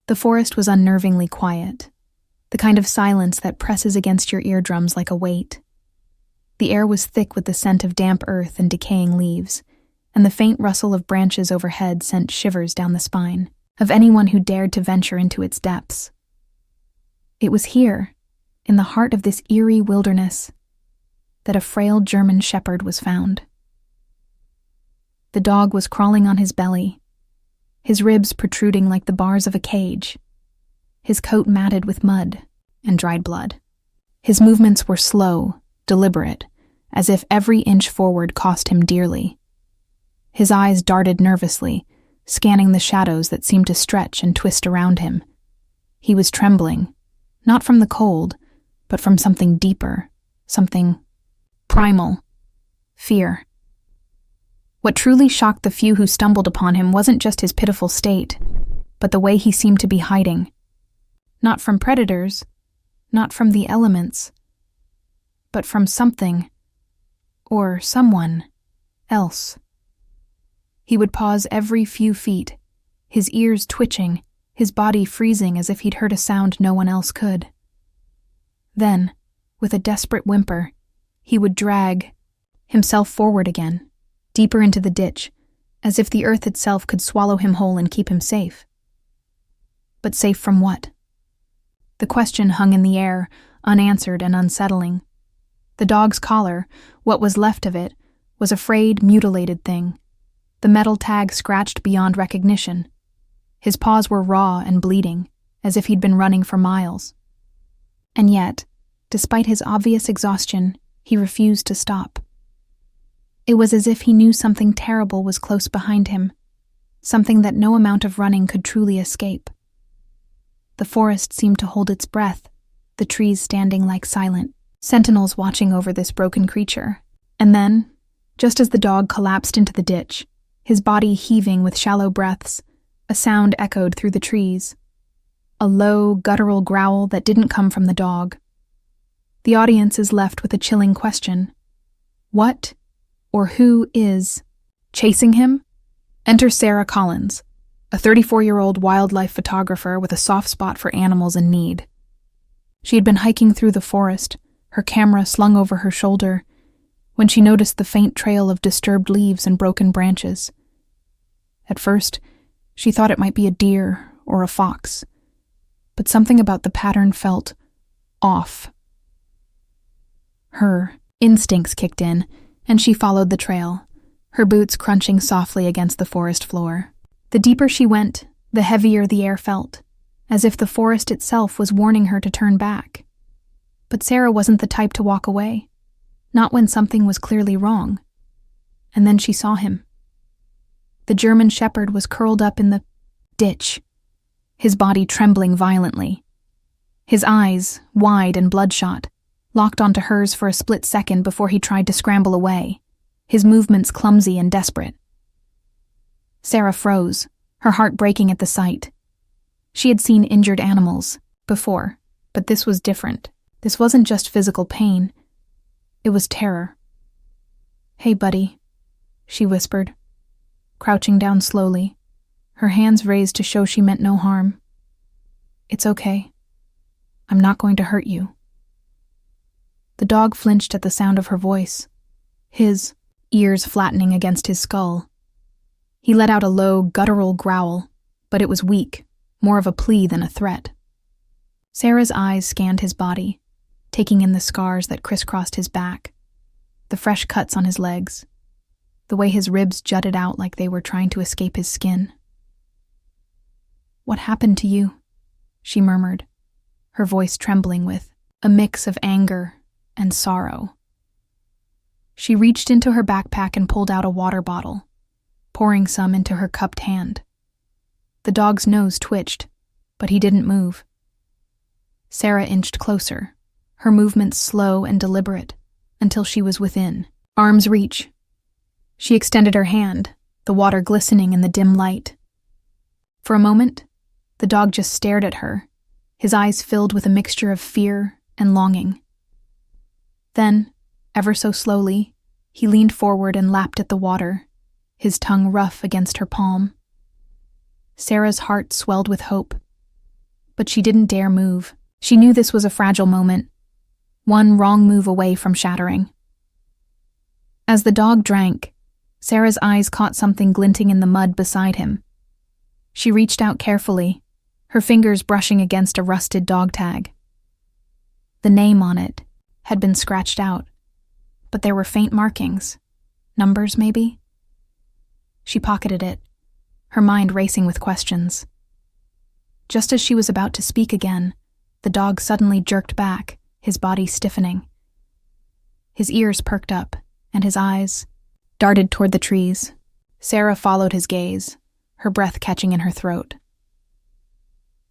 The forest was unnervingly quiet, the kind of silence that presses against your eardrums like a weight. The air was thick with the scent of damp earth and decaying leaves, and the faint rustle of branches overhead sent shivers down the spine of anyone who dared to venture into its depths. It was here, in the heart of this eerie wilderness, that a frail German shepherd was found. The dog was crawling on his belly, his ribs protruding like the bars of a cage, his coat matted with mud and dried blood. His movements were slow, deliberate, as if every inch forward cost him dearly. His eyes darted nervously, scanning the shadows that seemed to stretch and twist around him. He was trembling, not from the cold, but from something deeper, something primal, fear. What truly shocked the few who stumbled upon him wasn't just his pitiful state, but the way he seemed to be hiding. Not from predators, not from the elements, but from something, or someone, else. He would pause every few feet, his ears twitching, his body freezing as if he'd heard a sound no one else could. Then, with a desperate whimper, he would drag himself forward again, deeper into the ditch, as if the earth itself could swallow him whole and keep him safe. But safe from what? The question hung in the air, unanswered and unsettling. The dog's collar, what was left of it, was a frayed, mutilated thing, the metal tag scratched beyond recognition. His paws were raw and bleeding, as if he'd been running for miles. And yet, despite his obvious exhaustion, he refused to stop. It was as if he knew something terrible was close behind him, something that no amount of running could truly escape. The forest seemed to hold its breath, the trees standing like silent sentinels watching over this broken creature. And then, just as the dog collapsed into the ditch, his body heaving with shallow breaths, a sound echoed through the trees. A low, guttural growl that didn't come from the dog. The audience is left with a chilling question. What, or who is, chasing him? Enter Sarah Collins, a 34-year-old wildlife photographer with a soft spot for animals in need. She had been hiking through the forest, her camera slung over her shoulder, when she noticed the faint trail of disturbed leaves and broken branches. At first, she thought it might be a deer or a fox, but something about the pattern felt off. Her instincts kicked in, and she followed the trail, her boots crunching softly against the forest floor. The deeper she went, the heavier the air felt, as if the forest itself was warning her to turn back. But Sarah wasn't the type to walk away, not when something was clearly wrong. And then she saw him. The German shepherd was curled up in the ditch, his body trembling violently. His eyes, wide and bloodshot, locked onto hers for a split second before he tried to scramble away, his movements clumsy and desperate. Sarah froze, her heart breaking at the sight. She had seen injured animals before, but this was different. This wasn't just physical pain. It was terror. "Hey, buddy," she whispered, crouching down slowly, her hands raised to show she meant no harm. "It's okay. I'm not going to hurt you." The dog flinched at the sound of her voice, his ears flattening against his skull. He let out a low, guttural growl, but it was weak, more of a plea than a threat. Sarah's eyes scanned his body, taking in the scars that crisscrossed his back, the fresh cuts on his legs, the way his ribs jutted out like they were trying to escape his skin. "What happened to you?" she murmured, her voice trembling with a mix of anger and sorrow. She reached into her backpack and pulled out a water bottle, pouring some into her cupped hand. The dog's nose twitched, but he didn't move. Sarah inched closer, her movements slow and deliberate, until she was within arm's reach. She extended her hand, the water glistening in the dim light. For a moment, the dog just stared at her, his eyes filled with a mixture of fear and longing. Then, ever so slowly, he leaned forward and lapped at the water, his tongue rough against her palm. Sarah's heart swelled with hope, but she didn't dare move. She knew this was a fragile moment, one wrong move away from shattering. As the dog drank, Sarah's eyes caught something glinting in the mud beside him. She reached out carefully, her fingers brushing against a rusted dog tag. The name on it had been scratched out, but there were faint markings. Numbers, maybe? She pocketed it, her mind racing with questions. Just as she was about to speak again, the dog suddenly jerked back, his body stiffening. His ears perked up, and his eyes darted toward the trees. Sarah followed his gaze, her breath catching in her throat.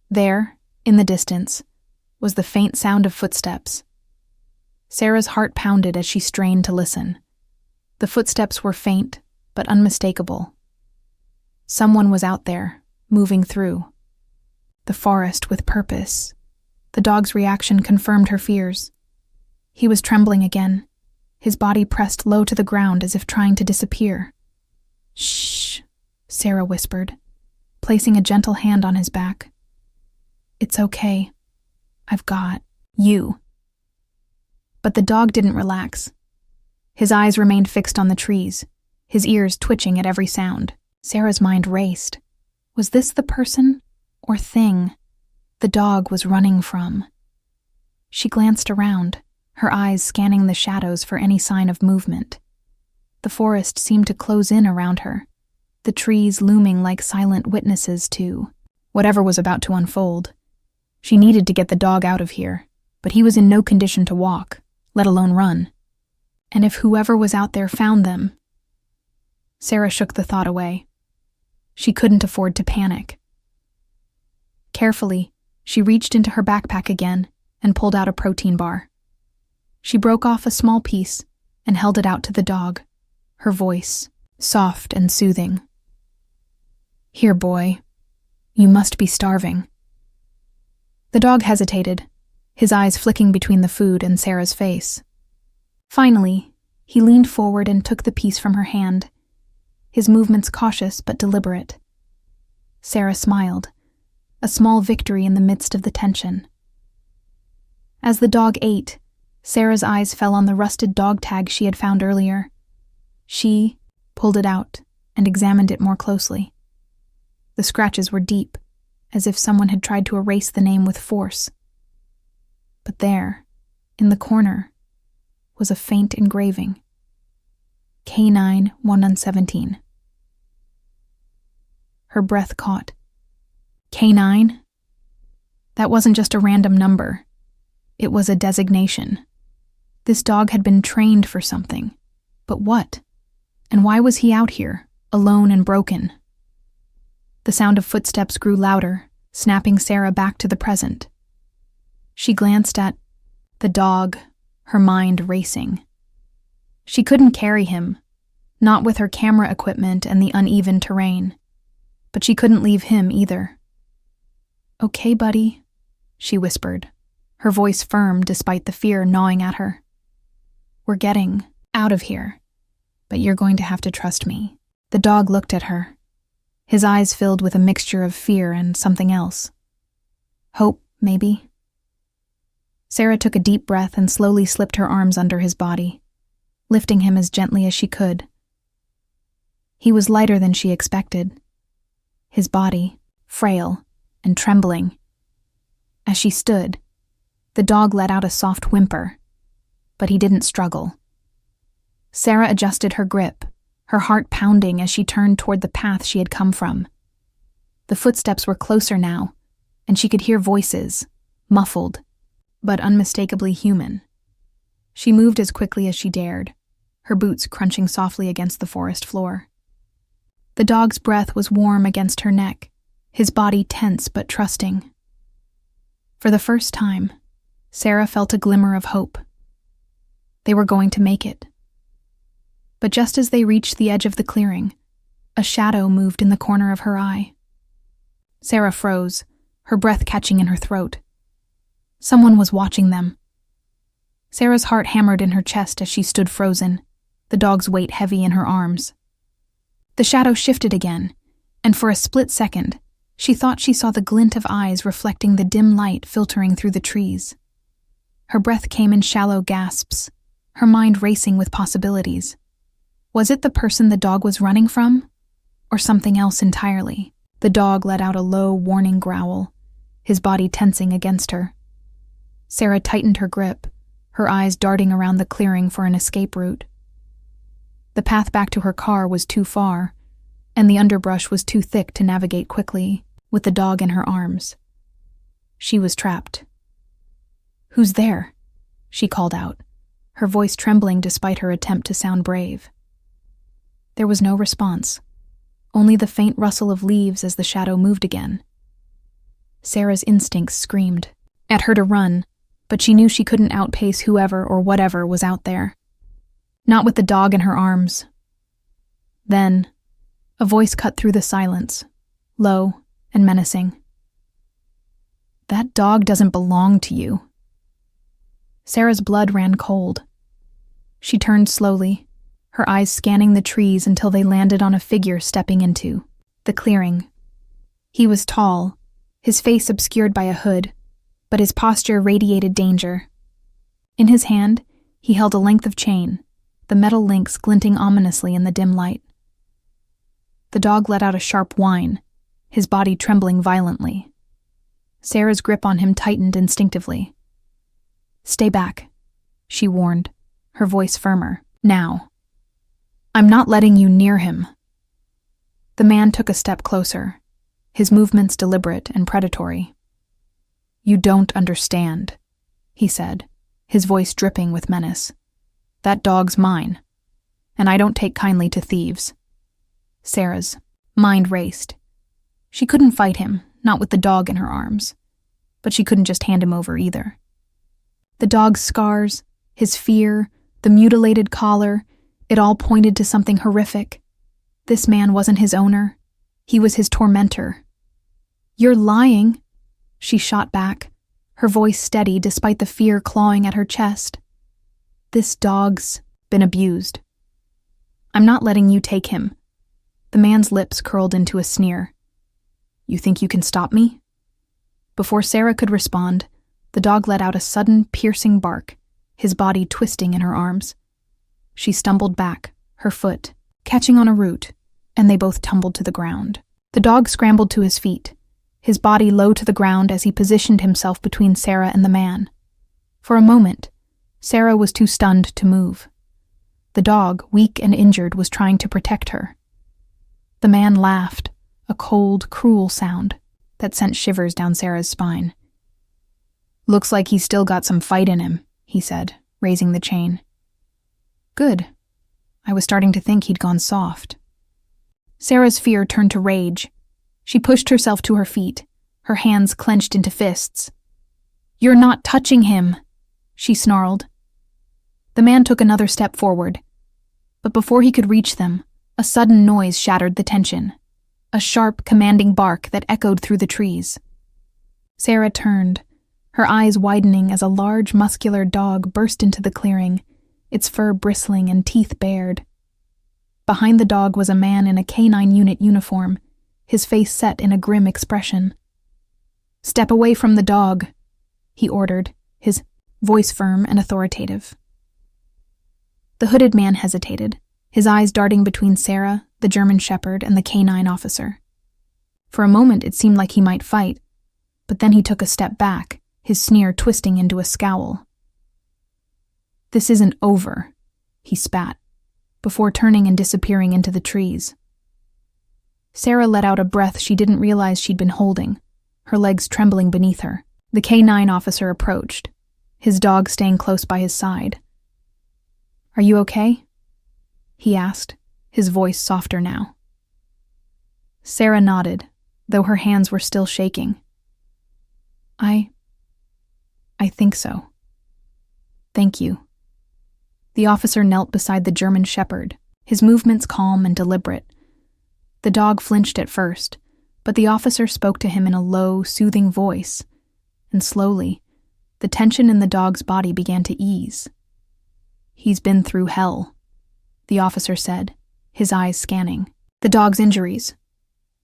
There, in the distance, was the faint sound of footsteps. Sarah's heart pounded as she strained to listen. The footsteps were faint, but unmistakable. Someone was out there, moving through the forest with purpose. The dog's reaction confirmed her fears. He was trembling again, his body pressed low to the ground as if trying to disappear. "Shh," Sarah whispered, placing a gentle hand on his back. "It's okay. I've got you." But the dog didn't relax. His eyes remained fixed on the trees, his ears twitching at every sound. Sarah's mind raced. Was this the person or thing the dog was running from? She glanced around, her eyes scanning the shadows for any sign of movement. The forest seemed to close in around her, the trees looming like silent witnesses to whatever was about to unfold. She needed to get the dog out of here, but he was in no condition to walk, let alone run. And if whoever was out there found them... Sarah shook the thought away. She couldn't afford to panic. Carefully, she reached into her backpack again and pulled out a protein bar. She broke off a small piece and held it out to the dog, her voice soft and soothing. "Here, boy. You must be starving." The dog hesitated, his eyes flicking between the food and Sarah's face. Finally, he leaned forward and took the piece from her hand, his movements cautious but deliberate. Sarah smiled, a small victory in the midst of the tension. As the dog ate, Sarah's eyes fell on the rusted dog tag she had found earlier. She pulled it out and examined it more closely. The scratches were deep, as if someone had tried to erase the name with force. But there, in the corner, was a faint engraving. K9 117. Her breath caught. K9? That wasn't just a random number. It was a designation. This dog had been trained for something. But what? And why was he out here, alone and broken? The sound of footsteps grew louder, snapping Sarah back to the present. She glanced at the dog, her mind racing. She couldn't carry him, not with her camera equipment and the uneven terrain. But she couldn't leave him either. "Okay, buddy," she whispered, her voice firm despite the fear gnawing at her. "We're getting out of here, but you're going to have to trust me." The dog looked at her, his eyes filled with a mixture of fear and something else. Hope, maybe? Sarah took a deep breath and slowly slipped her arms under his body, lifting him as gently as she could. He was lighter than she expected, his body frail and trembling. As she stood, the dog let out a soft whimper, but he didn't struggle. Sarah adjusted her grip, her heart pounding as she turned toward the path she had come from. The footsteps were closer now, and she could hear voices, muffled, but unmistakably human. She moved as quickly as she dared, her boots crunching softly against the forest floor. The dog's breath was warm against her neck, his body tense but trusting. For the first time, Sarah felt a glimmer of hope. They were going to make it. But just as they reached the edge of the clearing, a shadow moved in the corner of her eye. Sarah froze, her breath catching in her throat. Someone was watching them. Sarah's heart hammered in her chest as she stood frozen, the dog's weight heavy in her arms. The shadow shifted again, and for a split second, She thought she saw the glint of eyes reflecting the dim light filtering through the trees. Her breath came in shallow gasps, her mind racing with possibilities. Was it the person the dog was running from? Or something else entirely? The dog let out a low, warning growl, his body tensing against her. Sarah tightened her grip, her eyes darting around the clearing for an escape route. The path back to her car was too far, and the underbrush was too thick to navigate quickly, with the dog in her arms. She was trapped. "Who's there?" she called out, her voice trembling despite her attempt to sound brave. There was no response, only the faint rustle of leaves as the shadow moved again. Sarah's instincts screamed at her to run, but she knew she couldn't outpace whoever or whatever was out there. Not with the dog in her arms. Then, a voice cut through the silence, low and menacing. "That dog doesn't belong to you." Sarah's blood ran cold. She turned slowly, her eyes scanning the trees until they landed on a figure stepping into the clearing. He was tall, his face obscured by a hood, but his posture radiated danger. In his hand, he held a length of chain, the metal links glinting ominously in the dim light. The dog let out a sharp whine, his body trembling violently. Sarah's grip on him tightened instinctively. "Stay back," she warned, her voice firmer. "Now. I'm not letting you near him." The man took a step closer, his movements deliberate and predatory. "You don't understand," he said, his voice dripping with menace. "That dog's mine, and I don't take kindly to thieves." Sarah's mind raced. She couldn't fight him, not with the dog in her arms, but she couldn't just hand him over either. The dog's scars, his fear, the mutilated collar, it all pointed to something horrific. This man wasn't his owner. He was his tormentor. "You're lying," she shot back, her voice steady despite the fear clawing at her chest. "This dog's been abused. I'm not letting you take him." The man's lips curled into a sneer. "You think you can stop me?" Before Sarah could respond, the dog let out a sudden, piercing bark, his body twisting in her arms. She stumbled back, her foot catching on a root, and they both tumbled to the ground. The dog scrambled to his feet, his body low to the ground as he positioned himself between Sarah and the man. For a moment, Sarah was too stunned to move. The dog, weak and injured, was trying to protect her. The man laughed, a cold, cruel sound that sent shivers down Sarah's spine. "Looks like he's still got some fight in him," he said, raising the chain. "Good. I was starting to think he'd gone soft." Sarah's fear turned to rage. She pushed herself to her feet, her hands clenched into fists. "You're not touching him," she snarled. The man took another step forward, but before he could reach them, a sudden noise shattered the tension, a sharp, commanding bark that echoed through the trees. Sarah turned, her eyes widening as a large, muscular dog burst into the clearing, its fur bristling and teeth bared. Behind the dog was a man in a canine unit uniform, his face set in a grim expression. "Step away from the dog," he ordered, his voice firm and authoritative. The hooded man hesitated, his eyes darting between Sarah, the German shepherd, and the canine officer. For a moment it seemed like he might fight, but then he took a step back, his sneer twisting into a scowl. "This isn't over," he spat, before turning and disappearing into the trees. Sarah let out a breath she didn't realize she'd been holding, her legs trembling beneath her. The K9 officer approached, his dog staying close by his side. "Are you okay?" he asked, his voice softer now. Sarah nodded, though her hands were still shaking. I think so. Thank you." The officer knelt beside the German shepherd, his movements calm and deliberate. The dog flinched at first, but the officer spoke to him in a low, soothing voice, and slowly, the tension in the dog's body began to ease. "He's been through hell," the officer said, his eyes scanning the dog's injuries.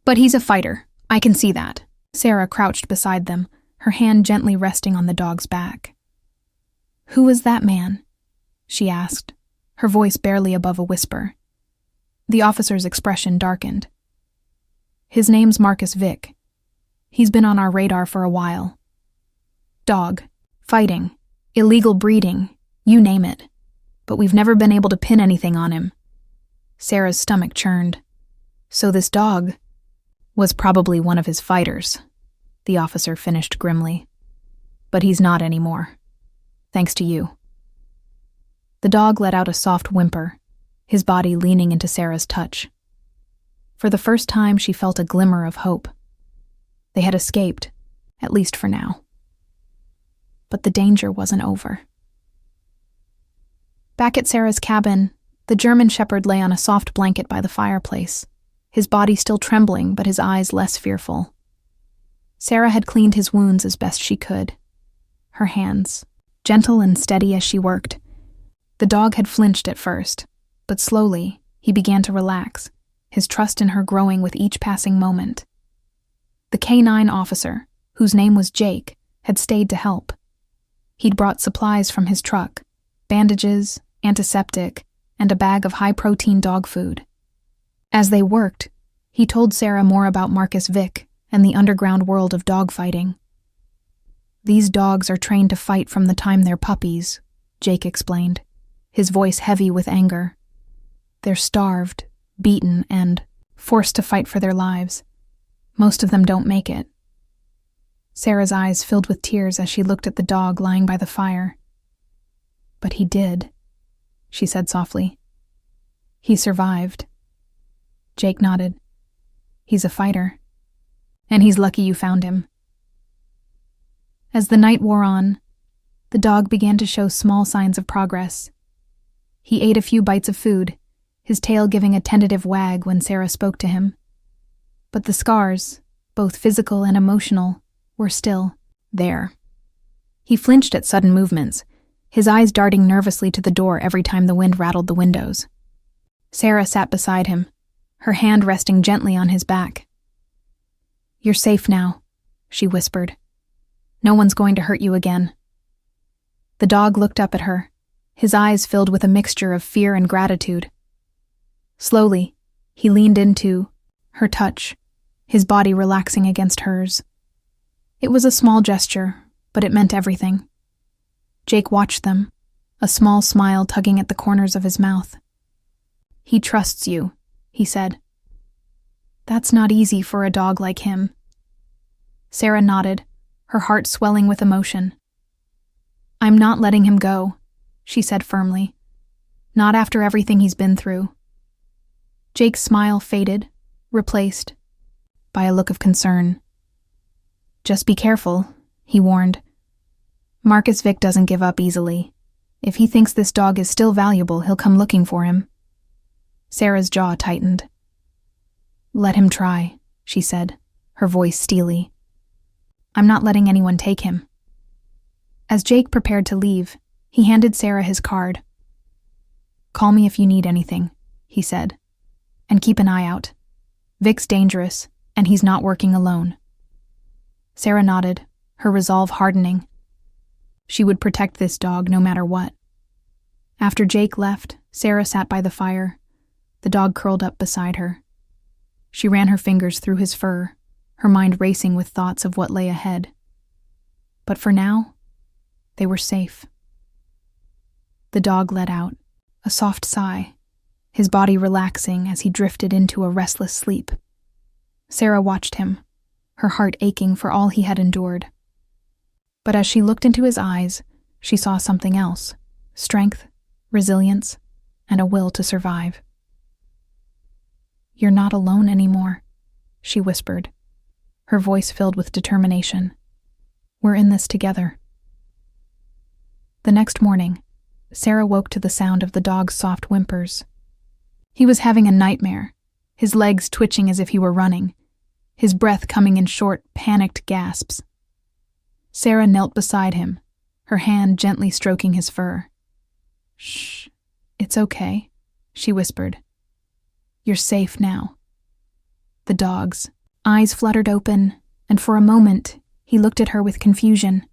"But he's a fighter, I can see that. Sarah crouched beside them, her hand gently resting on the dog's back. Who was that man? She asked, her voice barely above a whisper. The officer's expression darkened. His name's Marcus Vick. He's been on our radar for a while. Dog, fighting, illegal breeding, you name it. But we've never been able to pin anything on him. Sarah's stomach churned. So this dog was probably one of his fighters, the officer finished grimly. But he's not anymore. Thanks to you. The dog let out a soft whimper, his body leaning into Sarah's touch. For the first time, she felt a glimmer of hope. They had escaped, at least for now. But the danger wasn't over. Back at Sarah's cabin, the German shepherd lay on a soft blanket by the fireplace, his body still trembling but his eyes less fearful. Sarah had cleaned his wounds as best she could. Her hands, gentle and steady as she worked. The dog had flinched at first, but slowly he began to relax, his trust in her growing with each passing moment. The K-9 officer, whose name was Jake, had stayed to help. He'd brought supplies from his truck, bandages, antiseptic, and a bag of high-protein dog food. As they worked, he told Sarah more about Marcus Vick and the underground world of dogfighting. These dogs are trained to fight from the time they're puppies, Jake explained, his voice heavy with anger. They're starved, beaten, and forced to fight for their lives. Most of them don't make it. Sarah's eyes filled with tears as she looked at the dog lying by the fire. But he did, she said softly. He survived. Jake nodded. He's a fighter. And he's lucky you found him. As the night wore on, the dog began to show small signs of progress. He ate a few bites of food, his tail giving a tentative wag when Sarah spoke to him. But the scars, both physical and emotional, were still there. He flinched at sudden movements, his eyes darting nervously to the door every time the wind rattled the windows. Sarah sat beside him, her hand resting gently on his back. You're safe now, she whispered. No one's going to hurt you again. The dog looked up at her, his eyes filled with a mixture of fear and gratitude. Slowly, he leaned into her touch, his body relaxing against hers. It was a small gesture, but it meant everything. Jake watched them, a small smile tugging at the corners of his mouth. He trusts you, he said. That's not easy for a dog like him. Sarah nodded, her heart swelling with emotion. I'm not letting him go, she said firmly. Not after everything he's been through. Jake's smile faded, replaced by a look of concern. Just be careful, he warned. Marcus Vick doesn't give up easily. If he thinks this dog is still valuable, he'll come looking for him. Sarah's jaw tightened. Let him try, she said, her voice steely. I'm not letting anyone take him. As Jake prepared to leave, he handed Sarah his card. Call me if you need anything, he said. And keep an eye out. Vic's dangerous, and he's not working alone. Sarah nodded, her resolve hardening. She would protect this dog no matter what. After Jake left, Sarah sat by the fire, the dog curled up beside her. She ran her fingers through his fur, her mind racing with thoughts of what lay ahead. But for now, they were safe. The dog let out a soft sigh, his body relaxing as he drifted into a restless sleep. Sarah watched him, her heart aching for all he had endured. But as she looked into his eyes, she saw something else: strength, resilience, and a will to survive. You're not alone anymore, she whispered, her voice filled with determination. We're in this together. The next morning, Sarah woke to the sound of the dog's soft whimpers. He was having a nightmare, his legs twitching as if he were running, his breath coming in short, panicked gasps. Sarah knelt beside him, her hand gently stroking his fur. Shh, it's okay, she whispered. You're safe now. The dog's Eyes fluttered open, and for a moment, he looked at her with confusion.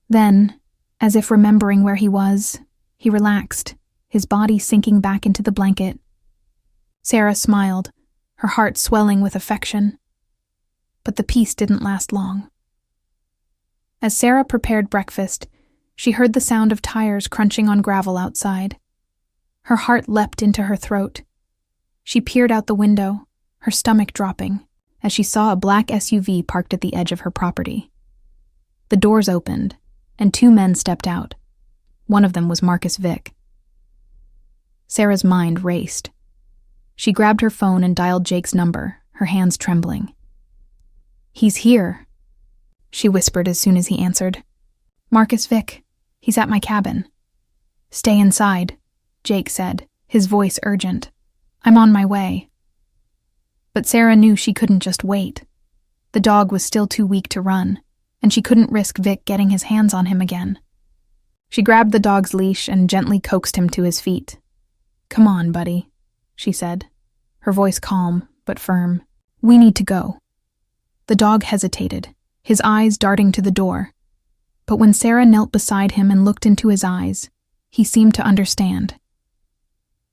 Then, as if remembering where he was, he relaxed, his body sinking back into the blanket. Sarah smiled, her heart swelling with affection. But the peace didn't last long. As Sarah prepared breakfast, she heard the sound of tires crunching on gravel outside. Her heart leapt into her throat. She peered out the window, her stomach dropping, as she saw a black SUV parked at the edge of her property. The doors opened, and 2 men stepped out. One of them was Marcus Vick. Sarah's mind raced. She grabbed her phone and dialed Jake's number, her hands trembling. "He's here," she whispered as soon as he answered. "Marcus Vick. He's at my cabin." "Stay inside," Jake said, his voice urgent. "I'm on my way." But Sarah knew she couldn't just wait. The dog was still too weak to run, and she couldn't risk Vic getting his hands on him again. She grabbed the dog's leash and gently coaxed him to his feet. "Come on, buddy," she said, her voice calm but firm. "We need to go." The dog hesitated, his eyes darting to the door. But when Sarah knelt beside him and looked into his eyes, he seemed to understand.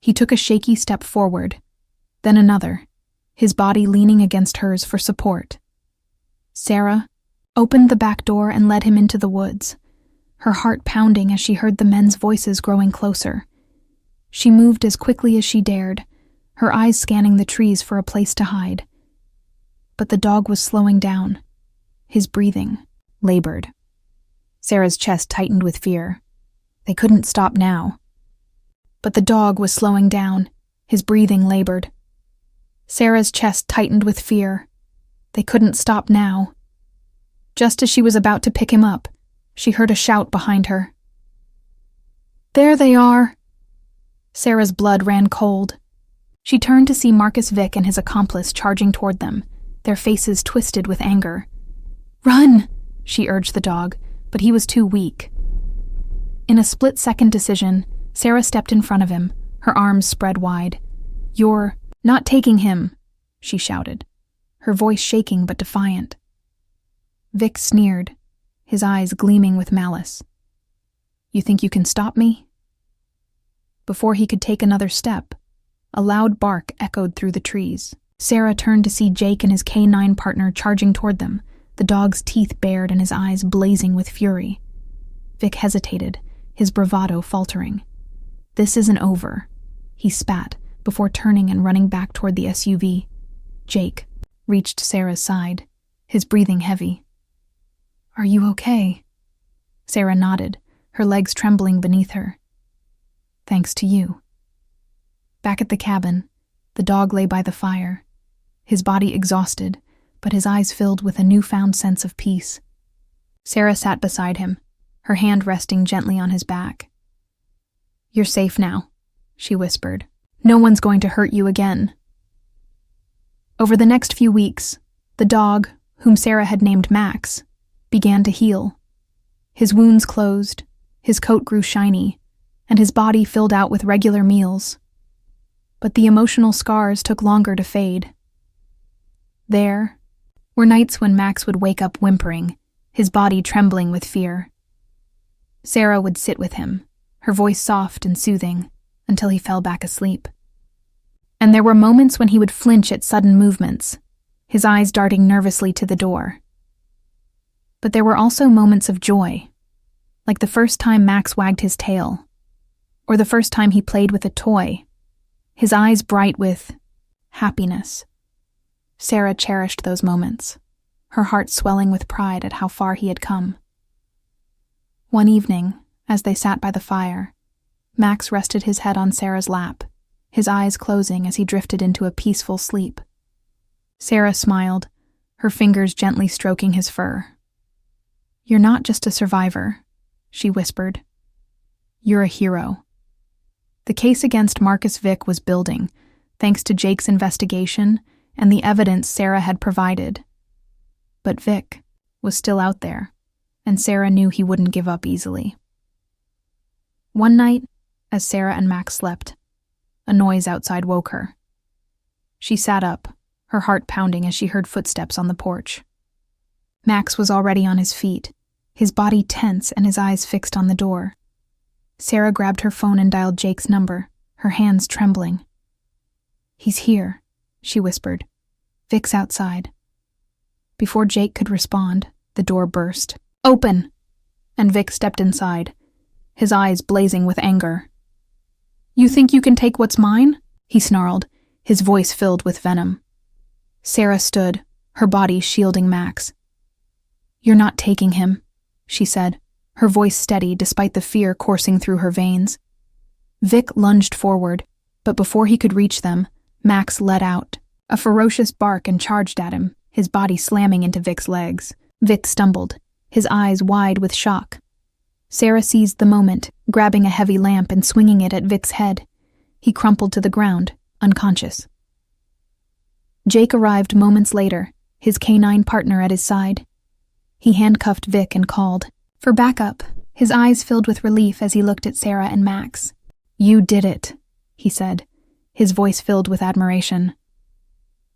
He took a shaky step forward, then another, his body leaning against hers for support. Sarah opened the back door and led him into the woods, her heart pounding as she heard the men's voices growing closer. She moved as quickly as she dared, her eyes scanning the trees for a place to hide. But the dog was slowing down. His breathing labored. Sarah's chest tightened with fear. They couldn't stop now. But the dog was slowing down. His breathing labored. Sarah's chest tightened with fear. They couldn't stop now. Just as she was about to pick him up, she heard a shout behind her. "There they are!" Sarah's blood ran cold. She turned to see Marcus Vick and his accomplice charging toward them, their faces twisted with anger. "Run!" she urged the dog, but he was too weak. In a split-second decision, Sarah stepped in front of him, her arms spread wide. "You're not taking him," she shouted, her voice shaking but defiant. Vic sneered, his eyes gleaming with malice. "You think you can stop me?" Before he could take another step, a loud bark echoed through the trees. Sarah turned to see Jake and his K9 partner charging toward them, the dog's teeth bared and his eyes blazing with fury. Vic hesitated, his bravado faltering. "This isn't over," he spat, before turning and running back toward the SUV. Jake reached Sarah's side, his breathing heavy. "Are you okay?" Sarah nodded, her legs trembling beneath her. "Thanks to you." Back at the cabin, the dog lay by the fire, his body exhausted, but his eyes filled with a newfound sense of peace. Sarah sat beside him, her hand resting gently on his back. "You're safe now," she whispered. "No one's going to hurt you again." Over the next few weeks, the dog, whom Sarah had named Max, began to heal. His wounds closed, his coat grew shiny, and his body filled out with regular meals. But the emotional scars took longer to fade. There were nights when Max would wake up whimpering, his body trembling with fear. Sarah would sit with him, her voice soft and soothing, until he fell back asleep. And there were moments when he would flinch at sudden movements, his eyes darting nervously to the door. But there were also moments of joy, like the first time Max wagged his tail, or the first time he played with a toy, his eyes bright with happiness. Sarah cherished those moments, her heart swelling with pride at how far he had come. One evening, as they sat by the fire, Max rested his head on Sarah's lap, his eyes closing as he drifted into a peaceful sleep. Sarah smiled, her fingers gently stroking his fur. "You're not just a survivor," she whispered. "You're a hero." The case against Marcus Vick was building, thanks to Jake's investigation and the evidence Sarah had provided. But Vick was still out there, and Sarah knew he wouldn't give up easily. One night, as Sarah and Max slept, a noise outside woke her. She sat up, her heart pounding as she heard footsteps on the porch. Max was already on his feet, his body tense and his eyes fixed on the door. Sarah grabbed her phone and dialed Jake's number, her hands trembling. "He's here," she whispered. "Vic's outside." Before Jake could respond, the door burst. "Open!" And Vic stepped inside, his eyes blazing with anger. "You think you can take what's mine?" he snarled, his voice filled with venom. Sarah stood, her body shielding Max. "You're not taking him," she said, her voice steady despite the fear coursing through her veins. Vic lunged forward, but before he could reach them, Max let out a ferocious bark and charged at him, his body slamming into Vic's legs. Vic stumbled, his eyes wide with shock. Sarah seized the moment, grabbing a heavy lamp and swinging it at Vic's head. He crumpled to the ground, unconscious. Jake arrived moments later, his canine partner at his side. He handcuffed Vic and called for backup, his eyes filled with relief as he looked at Sarah and Max. "You did it," he said, his voice filled with admiration.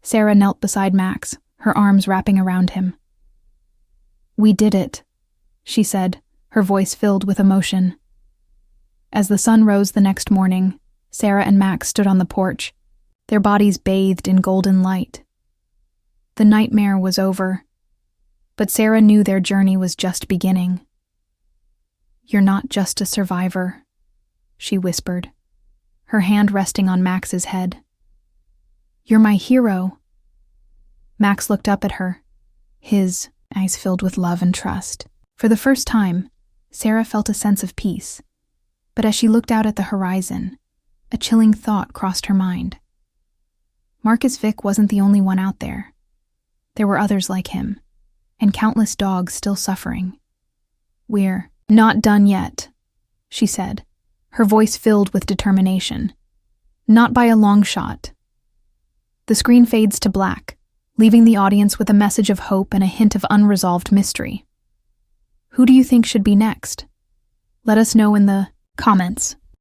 Sarah knelt beside Max, her arms wrapping around him. "We did it," she said, her voice filled with emotion. As the sun rose the next morning, Sarah and Max stood on the porch, their bodies bathed in golden light. The nightmare was over, but Sarah knew their journey was just beginning. "You're not just a survivor," she whispered, her hand resting on Max's head. "You're my hero." Max looked up at her, his eyes filled with love and trust. For the first time, Sarah felt a sense of peace, but as she looked out at the horizon, a chilling thought crossed her mind. Marcus Vick wasn't the only one out there. There were others like him, and countless dogs still suffering. "We're not done yet," she said, her voice filled with determination. "Not by a long shot." The screen fades to black, leaving the audience with a message of hope and a hint of unresolved mystery. Who do you think should be next? Let us know in the comments.